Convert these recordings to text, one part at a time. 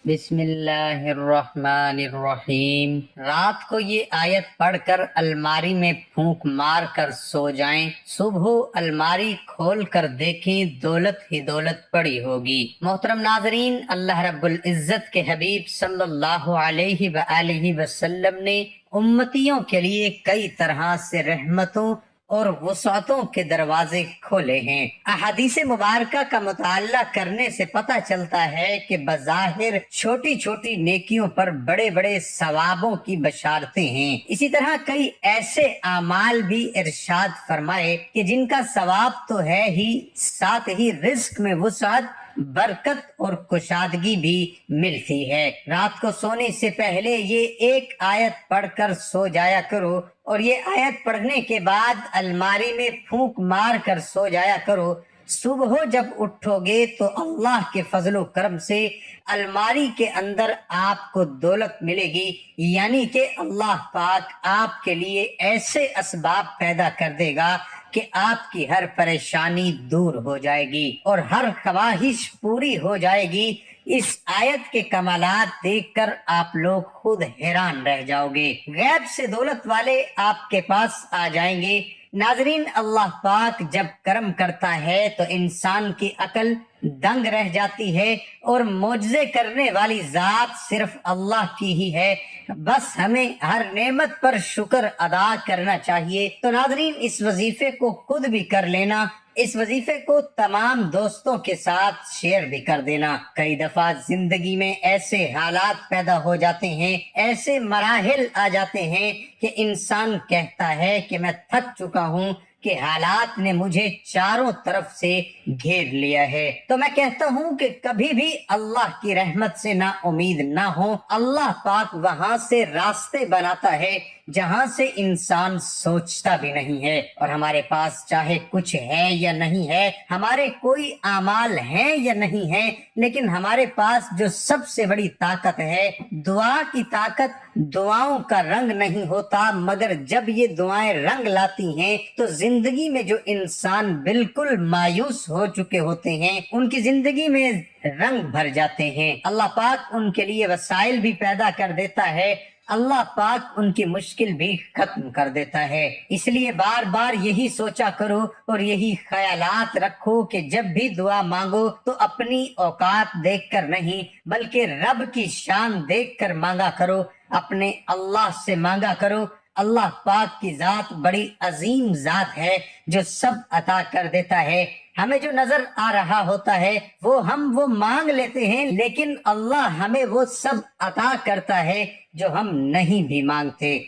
بسم اللہ الرحمن الرحیم۔ رات کو یہ آیت پڑھ کر الماری میں پھونک مار کر سو جائیں، صبح الماری کھول کر دیکھیں دولت ہی دولت پڑی ہوگی۔ محترم ناظرین، اللہ رب العزت کے حبیب صلی اللہ علیہ وآلہ وسلم نے امتیوں کے لیے کئی طرح سے رحمتوں اور وسعتوں کے دروازے کھولے ہیں۔ احادیث مبارکہ کا مطالعہ کرنے سے پتہ چلتا ہے کہ بظاہر چھوٹی چھوٹی نیکیوں پر بڑے بڑے ثوابوں کی بشارتیں ہیں۔ اسی طرح کئی ایسے اعمال بھی ارشاد فرمائے کہ جن کا ثواب تو ہے ہی، ساتھ ہی رزق میں وسعت، برکت اور کشادگی بھی ملتی ہے۔ رات کو سونے سے پہلے یہ ایک آیت پڑھ کر سو جایا کرو، اور یہ آیت پڑھنے کے بعد الماری میں پھونک مار کر سو جایا کرو۔ صبح جب اٹھو گے تو اللہ کے فضل و کرم سے الماری کے اندر آپ کو دولت ملے گی، یعنی کہ اللہ پاک آپ کے لیے ایسے اسباب پیدا کر دے گا کہ آپ کی ہر پریشانی دور ہو جائے گی اور ہر خواہش پوری ہو جائے گی۔ اس آیت کے کمالات دیکھ کر آپ لوگ خود حیران رہ جاؤ گے۔ غیب سے دولت والے آپ کے پاس آ جائیں گے۔ ناظرین، اللہ پاک جب کرم کرتا ہے تو انسان کی عقل دنگ رہ جاتی ہے، اور معجزے کرنے والی ذات صرف اللہ کی ہی ہے۔ بس ہمیں ہر نعمت پر شکر ادا کرنا چاہیے۔ تو ناظرین، اس وظیفے کو خود بھی کر لینا، اس وظیفے کو تمام دوستوں کے ساتھ شیئر بھی کر دینا۔ کئی دفعہ زندگی میں ایسے حالات پیدا ہو جاتے ہیں، ایسے مراحل آ جاتے ہیں کہ انسان کہتا ہے کہ میں تھک چکا ہوں، کہ حالات نے مجھے چاروں طرف سے گھیر لیا ہے۔ تو میں کہتا ہوں کہ کبھی بھی اللہ کی رحمت سے نا امید نہ ہو۔ اللہ پاک وہاں سے راستے بناتا ہے جہاں سے انسان سوچتا بھی نہیں ہے، اور ہمارے پاس چاہے کچھ ہے یا نہیں ہے، ہمارے کوئی اعمال ہیں یا نہیں ہے، لیکن ہمارے پاس جو سب سے بڑی طاقت ہے، دعا کی طاقت، دعاؤں کا رنگ نہیں ہوتا، مگر جب یہ دعائیں رنگ لاتی ہیں تو زندگی میں جو انسان بالکل مایوس ہو چکے ہوتے ہیں، ان کی زندگی میں رنگ بھر جاتے ہیں۔ اللہ پاک ان کے لیے وسائل بھی پیدا کر دیتا ہے، اللہ پاک ان کی مشکل بھی ختم کر دیتا ہے۔ اس لیے بار بار یہی سوچا کرو اور یہی خیالات رکھو کہ جب بھی دعا مانگو تو اپنی اوقات دیکھ کر نہیں، بلکہ رب کی شان دیکھ کر مانگا کرو، اپنے اللہ سے مانگا کرو۔ اللہ پاک کی ذات بڑی عظیم ذات ہے جو سب عطا کر دیتا ہے۔ ہمیں جو نظر آ رہا ہوتا ہے وہ مانگ لیتے ہیں، لیکن اللہ ہمیں وہ سب عطا کرتا ہے جو ہم نہیں بھی مانگتے۔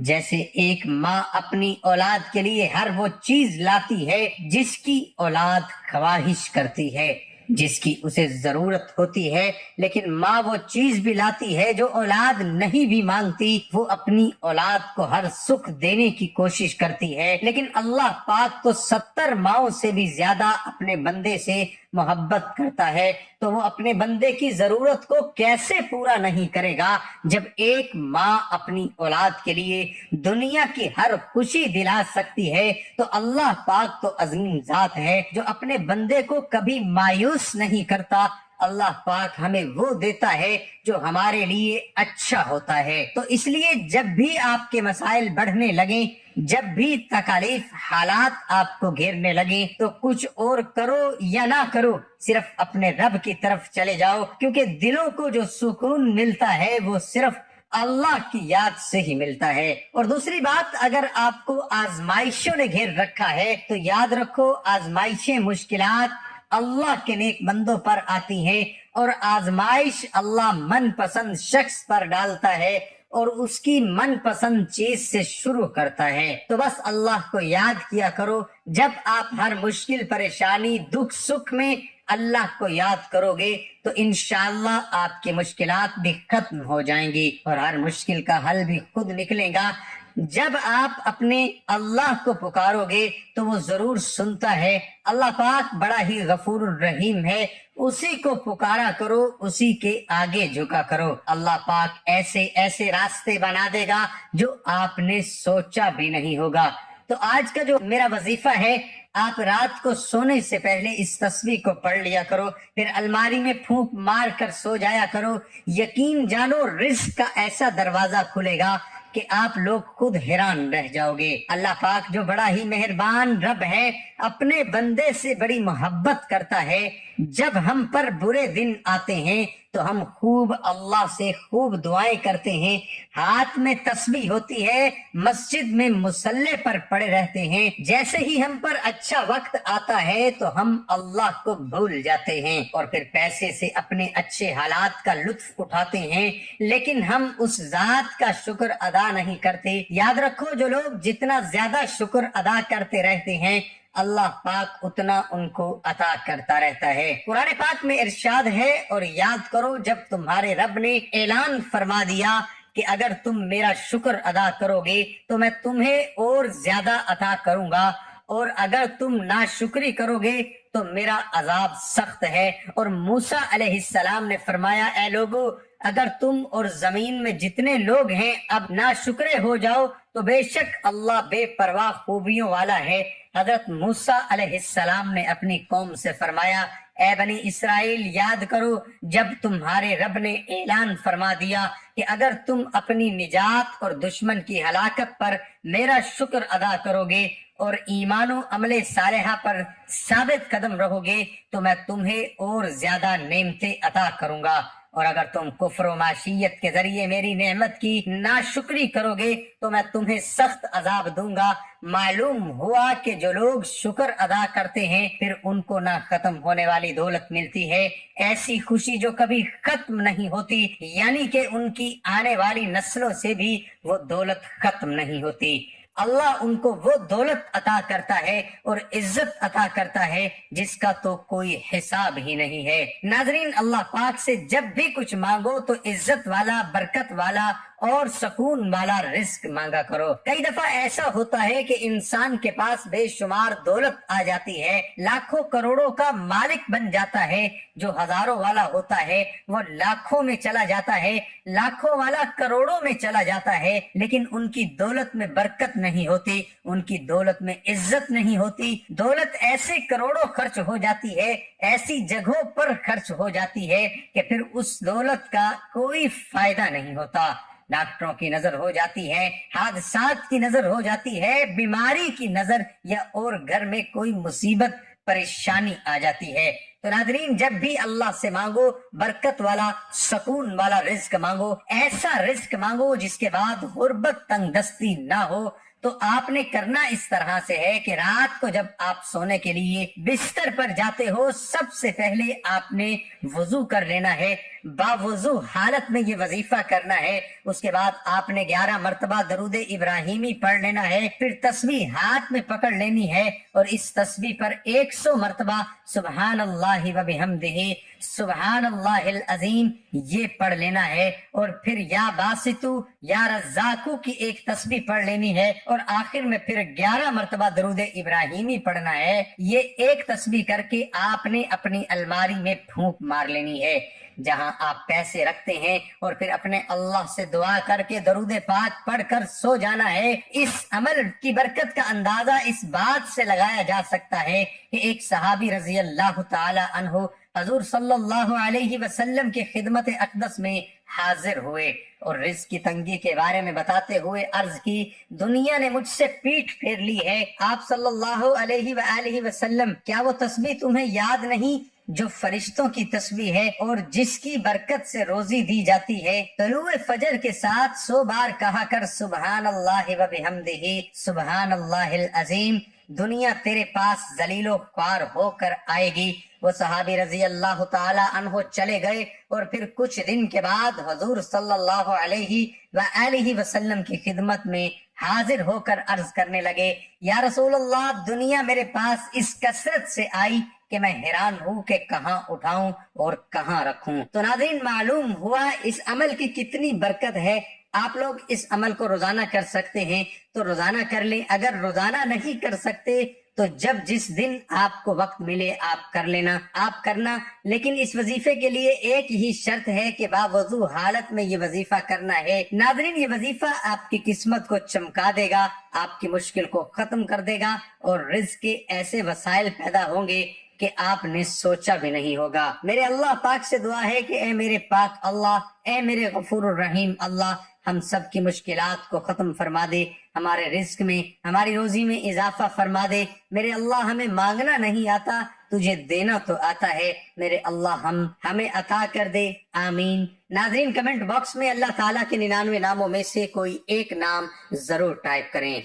جیسے ایک ماں اپنی اولاد کے لیے ہر وہ چیز لاتی ہے جس کی اولاد خواہش کرتی ہے، جس کی اسے ضرورت ہوتی ہے، لیکن ماں وہ چیز بھی لاتی ہے جو اولاد نہیں بھی مانگتی۔ وہ اپنی اولاد کو ہر سکھ دینے کی کوشش کرتی ہے، لیکن اللہ پاک تو 70 ماؤں سے بھی زیادہ اپنے بندے سے محبت کرتا ہے، تو وہ اپنے بندے کی ضرورت کو کیسے پورا نہیں کرے گا جب ایک ماں اپنی اولاد کے لیے دنیا کی ہر خوشی دلا سکتی ہے۔ تو اللہ پاک تو عظیم ذات ہے جو اپنے بندے کو کبھی مایوس نہیں کرتا۔ اللہ پاک ہمیں وہ دیتا ہے جو ہمارے لیے اچھا ہوتا ہے۔ تو اس لیے جب بھی آپ کے مسائل بڑھنے لگیں، جب بھی تکالیف حالات آپ کو گھیرنے لگیں، تو کچھ اور کرو یا نہ کرو، صرف اپنے رب کی طرف چلے جاؤ، کیونکہ دلوں کو جو سکون ملتا ہے وہ صرف اللہ کی یاد سے ہی ملتا ہے۔ اور دوسری بات، اگر آپ کو آزمائشوں نے گھیر رکھا ہے تو یاد رکھو، آزمائشیں، مشکلات اللہ کے نیک بندوں پر آتی ہیں، اور آزمائش اللہ من پسند شخص پر ڈالتا ہے اور اس کی من پسند چیز سے شروع کرتا ہے۔ تو بس اللہ کو یاد کیا کرو۔ جب آپ ہر مشکل، پریشانی، دکھ، سکھ میں اللہ کو یاد کرو گے تو انشاءاللہ آپ کی مشکلات بھی ختم ہو جائیں گی اور ہر مشکل کا حل بھی خود نکلے گا۔ جب آپ اپنے اللہ کو پکارو گے تو وہ ضرور سنتا ہے۔ اللہ پاک بڑا ہی غفور الرحیم ہے، اسی کو پکارا کرو، اسی کے آگے جھکا کرو۔ اللہ پاک ایسے ایسے راستے بنا دے گا جو آپ نے سوچا بھی نہیں ہوگا۔ تو آج کا جو میرا وظیفہ ہے، آپ رات کو سونے سے پہلے اس تسبیح کو پڑھ لیا کرو، پھر الماری میں پھونک مار کر سو جایا کرو۔ یقین جانو رزق کا ایسا دروازہ کھلے گا کہ آپ لوگ خود حیران رہ جاؤ گے۔ اللہ پاک جو بڑا ہی مہربان رب ہے، اپنے بندے سے بڑی محبت کرتا ہے۔ جب ہم پر برے دن آتے ہیں تو ہم خوب اللہ سے خوب دعائیں کرتے ہیں، ہاتھ میں تسبیح ہوتی ہے، مسجد میں مصلی پر پڑے رہتے ہیں۔ جیسے ہی ہم پر اچھا وقت آتا ہے تو ہم اللہ کو بھول جاتے ہیں اور پھر پیسے سے اپنے اچھے حالات کا لطف اٹھاتے ہیں، لیکن ہم اس ذات کا شکر ادا نہیں کرتے۔ یاد رکھو، جو لوگ جتنا زیادہ شکر ادا کرتے رہتے ہیں، اللہ پاک اتنا ان کو عطا کرتا رہتا ہے۔ قرآن پاک میں ارشاد ہے، اور یاد کرو جب تمہارے رب نے اعلان فرما دیا کہ اگر تم میرا شکر ادا کرو گے تو میں تمہیں اور زیادہ عطا کروں گا، اور اگر تم ناشکری کرو گے تو میرا عذاب سخت ہے۔ اور موسیٰ علیہ السلام نے فرمایا، اے لوگو، اگر تم اور زمین میں جتنے لوگ ہیں اب ناشکرے ہو جاؤ تو بے شک اللہ بے پرواہ خوبیوں والا ہے۔ حضرت موسیٰ علیہ السلام نے اپنی قوم سے فرمایا، اے بنی اسرائیل، یاد کرو جب تمہارے رب نے اعلان فرما دیا کہ اگر تم اپنی نجات اور دشمن کی ہلاکت پر میرا شکر ادا کرو گے اور ایمان و عمل صالحہ پر ثابت قدم رہو گے تو میں تمہیں اور زیادہ نعمتیں عطا کروں گا، اور اگر تم کفر و معصیت کے ذریعے میری نعمت کی ناشکری کرو گے تو میں تمہیں سخت عذاب دوں گا۔ معلوم ہوا کہ جو لوگ شکر ادا کرتے ہیں پھر ان کو نہ ختم ہونے والی دولت ملتی ہے، ایسی خوشی جو کبھی ختم نہیں ہوتی، یعنی کہ ان کی آنے والی نسلوں سے بھی وہ دولت ختم نہیں ہوتی۔ اللہ ان کو وہ دولت عطا کرتا ہے اور عزت عطا کرتا ہے جس کا تو کوئی حساب ہی نہیں ہے۔ ناظرین، اللہ پاک سے جب بھی کچھ مانگو تو عزت والا، برکت والا اور سکون والا رزق مانگا کرو۔ کئی دفعہ ایسا ہوتا ہے کہ انسان کے پاس بے شمار دولت آ جاتی ہے، لاکھوں کروڑوں کا مالک بن جاتا ہے، جو ہزاروں والا ہوتا ہے وہ لاکھوں میں چلا جاتا ہے، لاکھوں والا کروڑوں میں چلا جاتا ہے، لیکن ان کی دولت میں برکت نہیں ہوتی، ان کی دولت میں عزت نہیں ہوتی۔ دولت ایسے کروڑوں خرچ ہو جاتی ہے، ایسی جگہوں پر خرچ ہو جاتی ہے کہ پھر اس دولت کا کوئی فائدہ نہیں ہوتا۔ ڈاکٹروں کی نظر ہو جاتی ہے، حادثات کی نظر ہو جاتی ہے، بیماری کی نظر، یا اور گھر میں کوئی مصیبت پریشانی آ جاتی ہے۔ تو ناظرین، جب بھی اللہ سے مانگو برکت والا، سکون والا رزق مانگو، ایسا رزق مانگو جس کے بعد غربت، تنگ دستی نہ ہو۔ تو آپ نے کرنا اس طرح سے ہے کہ رات کو جب آپ سونے کے لیے بستر پر جاتے ہو، سب سے پہلے آپ نے وضو کر لینا ہے، باوضو حالت میں یہ وظیفہ کرنا ہے۔ اس کے بعد آپ نے 11 مرتبہ درود ابراہیمی پڑھ لینا ہے، پھر تسبیح ہاتھ میں پکڑ لینی ہے اور اس تسبیح پر 100 مرتبہ سبحان اللہ و بحمدہ، سبحان اللہ العظیم یہ پڑھ لینا ہے، اور پھر یا باسطو یا رزاقو کی ایک تسبیح پڑھ لینی ہے، اور آخر میں پھر 11 مرتبہ درود ابراہیمی پڑھنا ہے۔ یہ ایک تسبیح کر کے آپ نے اپنی الماری میں پھونک مار لینی ہے جہاں آپ پیسے رکھتے ہیں، اور پھر اپنے اللہ سے دعا کر کے درود پاک پڑھ کر سو جانا ہے۔ اس عمل کی برکت کا اندازہ اس بات سے لگایا جا سکتا ہے کہ ایک صحابی رضی اللہ تعالی عنہ حضور صلی اللہ علیہ وسلم کی خدمت اقدس میں حاضر ہوئے اور رزق کی تنگی کے بارے میں بتاتے ہوئے عرض کی، دنیا نے مجھ سے پیٹھ پھیر لی ہے، آپ صلی اللہ علیہ وآلہ وسلم، کیا وہ تسبیح تمہیں یاد نہیں جو فرشتوں کی تسبیح ہے اور جس کی برکت سے روزی دی جاتی ہے؟ طلوع فجر کے ساتھ 100 بار کہا کر سبحان اللہ و بحمدہ، سبحان اللہ العظیم، دنیا تیرے پاس ذلیل و خوار ہو کر آئے گی۔ وہ صحابی رضی اللہ تعالی عنہ چلے گئے اور پھر کچھ دن کے بعد حضور صلی اللہ علیہ وآلہ وسلم کی خدمت میں حاضر ہو کر عرض کرنے لگے، یا رسول اللہ، دنیا میرے پاس اس کثرت سے آئی کہ میں حیران ہوں کہ کہاں اٹھاؤں اور کہاں رکھوں۔ تو ناظرین، معلوم ہوا اس عمل کی کتنی برکت ہے۔ آپ لوگ اس عمل کو روزانہ کر سکتے ہیں تو روزانہ کر لیں، اگر روزانہ نہیں کر سکتے تو جب جس دن آپ کو وقت ملے آپ کر لینا، آپ کرنا، لیکن اس وظیفے کے لیے ایک ہی شرط ہے کہ باوضو حالت میں یہ وظیفہ کرنا ہے۔ ناظرین، یہ وظیفہ آپ کی قسمت کو چمکا دے گا، آپ کی مشکل کو ختم کر دے گا اور رزق کے ایسے وسائل پیدا ہوں گے کہ آپ نے سوچا بھی نہیں ہوگا۔ میرے اللہ پاک سے دعا ہے کہ اے میرے پاک اللہ، اے میرے غفور الرحیم اللہ، ہم سب کی مشکلات کو ختم فرما دے، ہمارے رزق میں، ہماری روزی میں اضافہ فرما دے۔ میرے اللہ، ہمیں مانگنا نہیں آتا، تجھے دینا تو آتا ہے، میرے اللہ ہمیں عطا کر دے، آمین۔ ناظرین، کمنٹ باکس میں اللہ تعالیٰ کے 99 ناموں میں سے کوئی ایک نام ضرور ٹائپ کریں۔